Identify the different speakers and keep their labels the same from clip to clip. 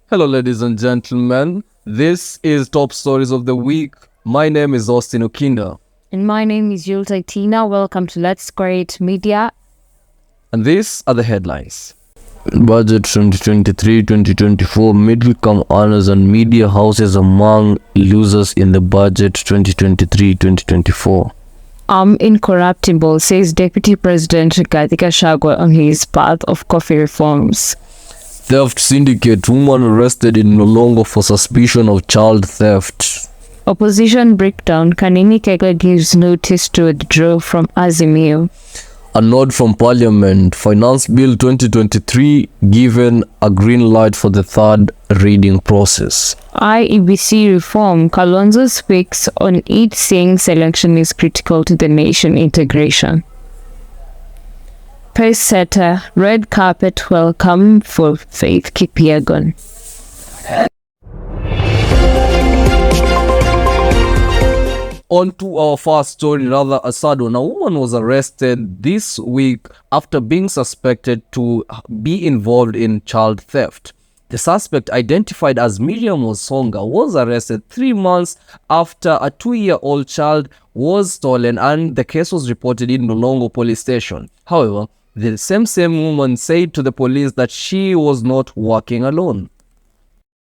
Speaker 1: Hello, ladies and gentlemen. This is Top Stories of the Week. My name is Austin Okinda.
Speaker 2: And my name is Yulta Tina. Welcome to Let's Create Media.
Speaker 1: And these are the headlines. Budget 2023-2024, middle-income earners and media houses among losers in the budget 2023-2024.
Speaker 2: Incorruptible, says Deputy President Rigathi Gachagua on his path of coffee reforms.
Speaker 1: Theft syndicate, woman arrested in Nolongo for suspicion of child theft.
Speaker 2: Opposition breakdown, Kanini Kega gives notice to withdraw from Azimio.
Speaker 1: A nod from Parliament, Finance Bill 2023 given a green light for the third reading process.
Speaker 2: IEBC reform, Kalonzo speaks on it, saying selection is critical to the nation integration. Pace setter, red carpet welcome for Faith Kipyegon.
Speaker 1: On to our first story, rather a sad one. A woman was arrested this week after being suspected to be involved in child theft. The suspect, identified as Miriam Osonga, was arrested 3 months after a 2-year-old child was stolen, and the case was reported in Nolongo police station. However, the same woman said to the police that she was not working alone.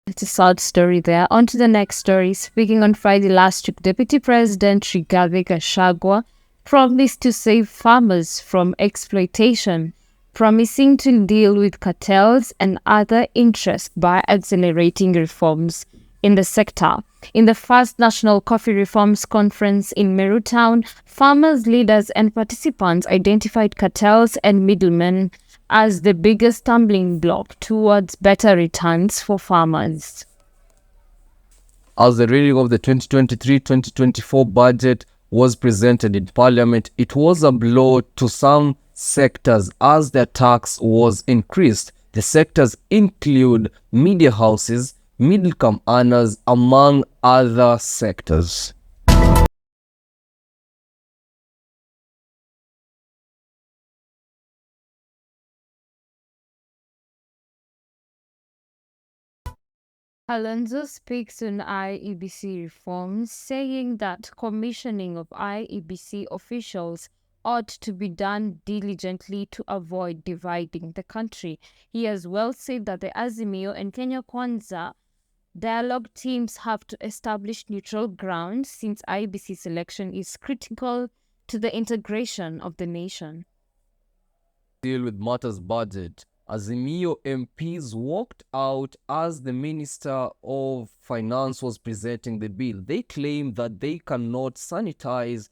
Speaker 2: It's a sad story there. On to the next story. Speaking on Friday last week, Deputy President Rigathi Gachagua promised to save farmers from exploitation, promising to deal with cartels and other interests by accelerating reforms in the sector. In the first National Coffee Reforms Conference in Meru Town, farmers, leaders, and participants identified cartels and middlemen as the biggest stumbling block towards better returns for farmers.
Speaker 1: As the reading of the 2023-2024 budget was presented in Parliament, it was a blow to some sectors as their tax was increased. The sectors include media houses, middle-income earners, among other sectors.
Speaker 2: Kalonzo speaks on IEBC reforms, saying that commissioning of IEBC officials ought to be done diligently to avoid dividing the country. He as well said that the Azimio and Kenya Kwanza dialogue teams have to establish neutral ground since IEBC selection is critical to the integration of the nation.
Speaker 1: Deal with matters budget. Azimio MPs walked out as the Minister of Finance was presenting the bill. They claim that they cannot sanitize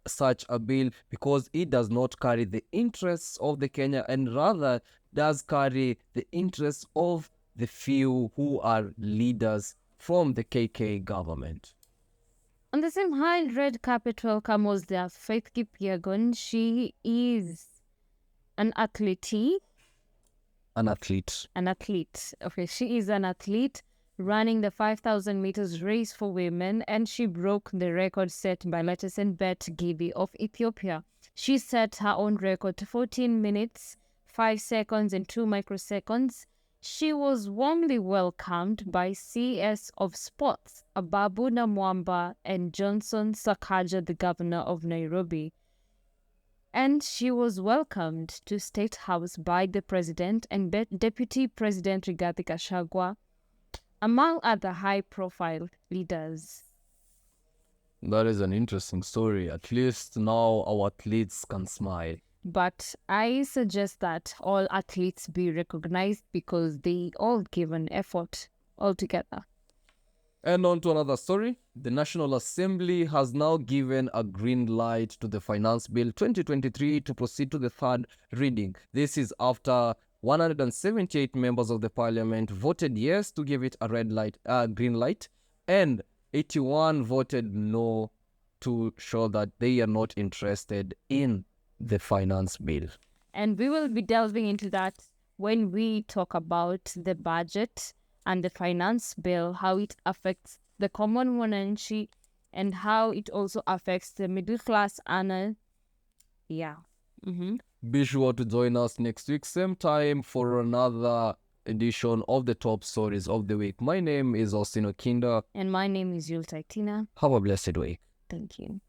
Speaker 1: such a bill because it does not carry the interests of the Kenya and rather does carry the interests of the few who are leaders from the KK government.
Speaker 2: On the same hand, red carpet welcome was there. Faith Kipyegon. She is an athlete.
Speaker 1: An athlete.
Speaker 2: An athlete. Okay, she is an athlete running the 5,000 meters race for women, and she broke the record set by Letesen Bet Gibi of Ethiopia. She set her own record to 14 minutes, 5 seconds, and 2 microseconds. She was warmly welcomed by CS of Sports, Ababu Namwamba, and Johnson Sakaja, the governor of Nairobi. And she was welcomed to State House by the President and Deputy President Rigathi Gachagua, among other high-profile leaders.
Speaker 1: That is an interesting story. At least now our athletes can smile.
Speaker 2: But I suggest that all athletes be recognized because they all give an effort altogether.
Speaker 1: And on to another story. The National Assembly has now given a green light to the Finance Bill 2023 to proceed to the third reading. This is after 178 members of the Parliament voted yes to give it a green light, and 81 voted no to show that they are not interested in the Finance Bill.
Speaker 2: And we will be delving into that when we talk about the budget and the finance bill, how it affects the common Mwananchi and how it also affects the middle class earner. Yeah.
Speaker 1: Be sure to join us next week, same time, for another edition of the top stories of the week. My name is Austin Okinda.
Speaker 2: And my name is Yul Taitina.
Speaker 1: Have a blessed week.
Speaker 2: Thank you.